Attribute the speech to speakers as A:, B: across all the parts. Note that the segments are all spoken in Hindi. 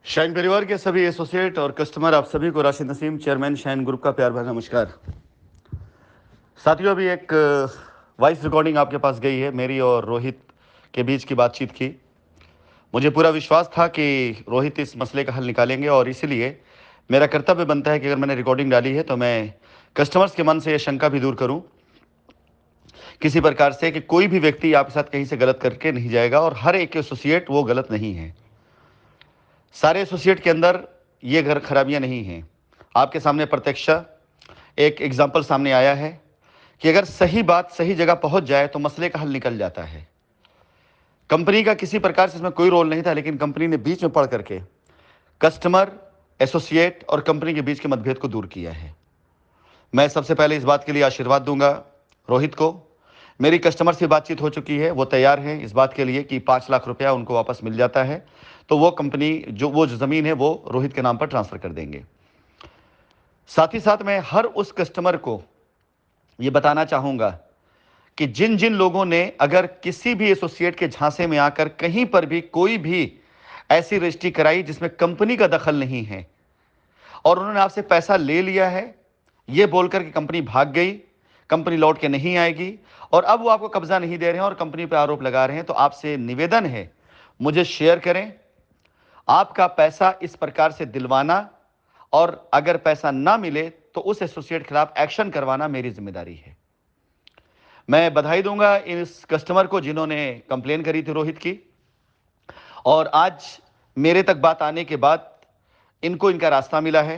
A: शाइन परिवार के सभी एसोसिएट और कस्टमर, आप सभी को Rashid Naseem, chairman shine group का प्यार भरा नमस्कार। साथियों, अभी एक वॉइस रिकॉर्डिंग आपके पास गई है मेरी और रोहित के बीच की बातचीत की। मुझे पूरा विश्वास था कि रोहित इस मसले का हल निकालेंगे और इसीलिए मेरा कर्तव्य बनता है कि अगर मैंने रिकॉर्डिंग डाली है तो मैं कस्टमर्स के मन से यह शंका भी दूर करूं किसी प्रकार से कि कोई भी व्यक्ति आपके साथ कहीं से गलत करके नहीं जाएगा और हर एक एसोसिएट वो गलत नहीं है। सारे एसोसिएट के अंदर ये घर खराबियां नहीं हैं। आपके सामने प्रत्यक्ष एक एग्जाम्पल सामने आया है कि अगर सही बात सही जगह पहुंच जाए तो मसले का हल निकल जाता है। कंपनी का किसी प्रकार से इसमें कोई रोल नहीं था, लेकिन कंपनी ने बीच में पड़ करके कस्टमर, एसोसिएट और कंपनी के बीच के मतभेद को दूर किया है। मैं सबसे पहले इस बात के लिए आशीर्वाद दूंगा रोहित को। मेरी कस्टमर से बातचीत हो चुकी है, वो तैयार हैं इस बात के लिए कि 5 लाख रुपया उनको वापस मिल जाता है तो वो कंपनी वो जो ज़मीन है वो रोहित के नाम पर ट्रांसफ़र कर देंगे। साथ ही साथ मैं हर उस कस्टमर को ये बताना चाहूँगा कि जिन जिन लोगों ने अगर किसी भी एसोसिएट के झांसे में आकर कहीं पर भी कोई भी ऐसी रजिस्ट्री कराई जिसमें कंपनी का दखल नहीं है और उन्होंने आपसे पैसा ले लिया है ये बोलकर कि कंपनी भाग गई, कंपनी लौट के नहीं आएगी और अब वो आपको कब्जा नहीं दे रहे हैं और कंपनी पर आरोप लगा रहे हैं, तो आपसे निवेदन है मुझे शेयर करें। आपका पैसा इस प्रकार से दिलवाना और अगर पैसा ना मिले तो उस एसोसिएट के खिलाफ एक्शन करवाना मेरी जिम्मेदारी है। मैं बधाई दूंगा इस कस्टमर को जिन्होंने कंप्लेन करी थी रोहित की, और आज मेरे तक बात आने के बाद इनको इनका रास्ता मिला है।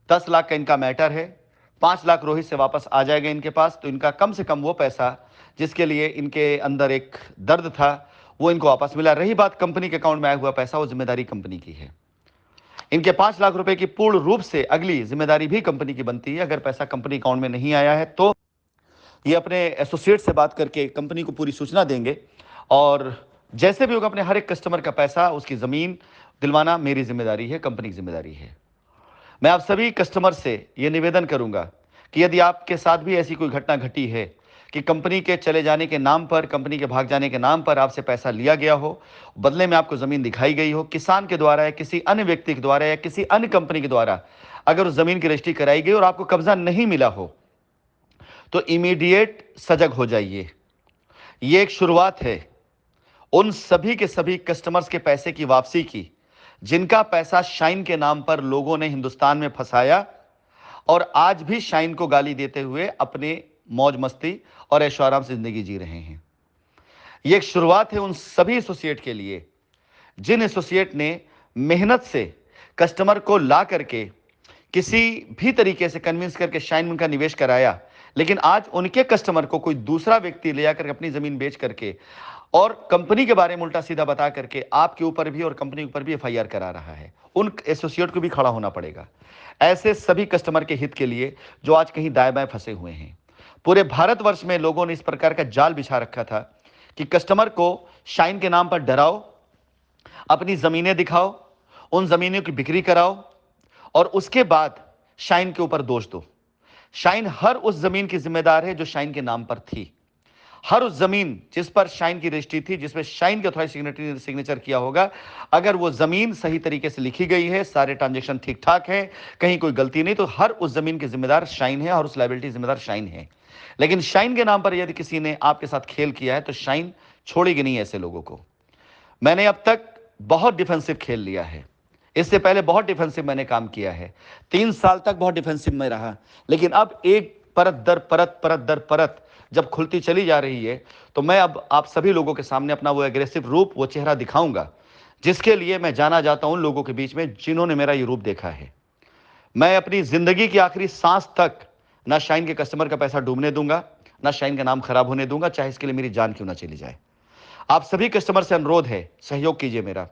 A: 10 लाख का इनका मैटर है, 5 लाख रोहित से वापस आ जाएगा इनके पास, तो इनका कम से कम वो पैसा जिसके लिए इनके अंदर एक दर्द था वो इनको वापस मिला। रही बात कंपनी के अकाउंट में आया हुआ पैसा, वो जिम्मेदारी कंपनी की है। इनके 5 लाख रुपए की पूर्ण रूप से अगली जिम्मेदारी भी कंपनी की बनती है। अगर पैसा कंपनी अकाउंट में नहीं आया है तो ये अपने एसोसिएट से बात करके कंपनी को पूरी सूचना देंगे और जैसे भी होगा अपने हर एक कस्टमर का पैसा, उसकी ज़मीन दिलवाना मेरी जिम्मेदारी है, कंपनी की जिम्मेदारी है। मैं आप सभी कस्टमर से ये निवेदन करूंगा कि यदि आपके साथ भी ऐसी कोई घटना घटी है कि कंपनी के चले जाने के नाम पर, कंपनी के भाग जाने के नाम पर आपसे पैसा लिया गया हो, बदले में आपको ज़मीन दिखाई गई हो, किसान के द्वारा या किसी अन्य व्यक्ति के द्वारा या किसी अन्य कंपनी के द्वारा अगर उस ज़मीन की रजिस्ट्री कराई गई और आपको कब्जा नहीं मिला हो, तो इमीडिएट सजग हो जाइए। ये एक शुरुआत है उन सभी के सभी कस्टमर्स के पैसे की वापसी की जिनका पैसा शाइन के नाम पर लोगों ने हिंदुस्तान में फंसाया और आज भी शाइन को गाली देते हुए अपने मौज मस्ती और ऐशो आराम से जिंदगी जी रहे हैं। यह एक शुरुआत है उन सभी एसोसिएट के लिए जिन एसोसिएट ने मेहनत से कस्टमर को ला करके किसी भी तरीके से कन्विंस करके शाइन में उनका निवेश कराया, लेकिन आज उनके कस्टमर को कोई दूसरा व्यक्ति ले जाकर अपनी जमीन बेच करके और कंपनी के बारे में उल्टा सीधा बता करके आपके ऊपर भी और कंपनी के ऊपर भी एफआईआर करा रहा है। उन एसोसिएट को भी खड़ा होना पड़ेगा। ऐसे सभी कस्टमर के हित के लिए जो आज कहीं दाएं बाएं फंसे हुए हैं। पूरे भारतवर्ष में लोगों ने इस प्रकार का जाल बिछा रखा था कि कस्टमर को शाइन के नाम पर डराओ, अपनी जमीनें दिखाओ, उन जमीनों की बिक्री कराओ और उसके बाद शाइन के ऊपर दोष दो। शाइन हर उस जमीन की जिम्मेदार है जो शाइन के नाम पर थी। हर उस जमीन जिस पर शाइन की रजिस्ट्री थी, जिसमें शाइन के ऑथराइज सिग्नेचर किया होगा, अगर वो जमीन सही तरीके से लिखी गई है, सारे ट्रांजेक्शन ठीक ठाक है, कहीं कोई गलती नहीं, तो हर उस जमीन की जिम्मेदार शाइन है और उस लायबिलिटी जिम्मेदार शाइन है। लेकिन शाइन के नाम पर यदि किसी ने आपके साथ खेल किया है तो शाइन छोड़ेगी नहीं ऐसे लोगों को। मैंने अब तक बहुत डिफेंसिव खेल लिया है, इससे पहले बहुत डिफेंसिव मैंने काम किया है, 3 साल तक बहुत डिफेंसिव में रहा, लेकिन अब एक परत दर परत, परत दर परत जब खुलती चली जा रही है तो मैं अब आप सभी लोगों के सामने अपना वो एग्रेसिव रूप, वो चेहरा दिखाऊंगा जिसके लिए मैं जाना जाता हूं उन लोगों के बीच में जिन्होंने मेरा ये रूप देखा है। मैं अपनी जिंदगी की आखिरी सांस तक ना शाइन के कस्टमर का पैसा डूबने दूंगा, ना शाइन का नाम खराब होने दूंगा, चाहे इसके लिए मेरी जान क्यों ना चली जाए। आप सभी कस्टमर से अनुरोध है, सहयोग कीजिए, मेरा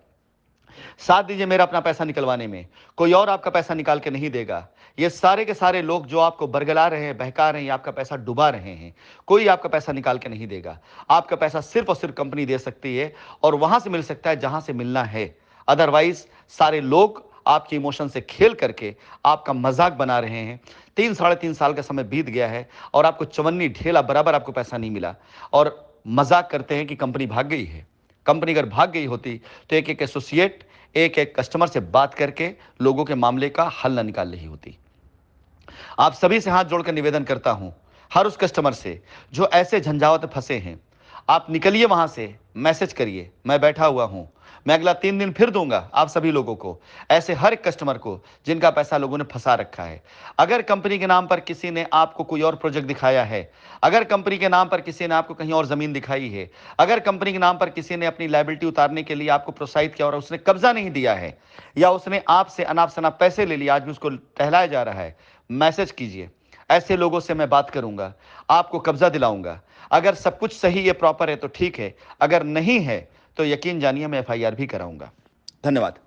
A: साथ दीजिए मेरा अपना पैसा निकलवाने में। कोई और आपका पैसा निकाल के नहीं देगा। ये सारे के सारे लोग जो आपको बरगला रहे हैं, बहका रहे हैं, आपका पैसा डुबा रहे हैं, कोई आपका पैसा निकाल के नहीं देगा। आपका पैसा सिर्फ और सिर्फ कंपनी दे सकती है और वहां से मिल सकता है जहां से मिलना है। अदरवाइज सारे लोग आपके इमोशन से खेल करके आपका मजाक बना रहे हैं। 3 साढ़े 3 साल का समय बीत गया है और आपको चवन्नी ढेला बराबर आपको पैसा नहीं मिला और मजाक करते हैं कि कंपनी भाग गई है। कंपनी अगर भाग गई होती तो एक एक एसोसिएट एक एक कस्टमर से बात करके लोगों के मामले का हल न निकाल रही होती। आप सभी से हाथ जोड़कर निवेदन करता हूं, हर उस कस्टमर से जो ऐसे झंझावत में फंसे हैं, आप निकलिए वहां से, मैसेज करिए, मैं बैठा हुआ हूं, मैं अगला 3 दिन फिर दूंगा आप सभी लोगों को, ऐसे हर एक कस्टमर को जिनका पैसा लोगों ने फंसा रखा है। अगर कंपनी के नाम पर किसी ने आपको कोई और प्रोजेक्ट दिखाया है, अगर कंपनी के नाम पर किसी ने आपको कहीं और जमीन दिखाई है, अगर कंपनी के नाम पर किसी ने अपनी लायबिलिटी उतारने के लिए आपको प्रोत्साहित किया और उसने कब्जा नहीं दिया है, या उसने आपसे अनाप शनाप पैसे ले लिए, आज भी उसको टहलाया जा रहा है, मैसेज कीजिए। ऐसे लोगों से मैं बात करूंगा, आपको कब्जा दिलाऊंगा। अगर सब कुछ सही है, प्रॉपर है तो ठीक है, अगर नहीं है तो यकीन जानिए मैं एफआईआर भी कराऊंगा। धन्यवाद।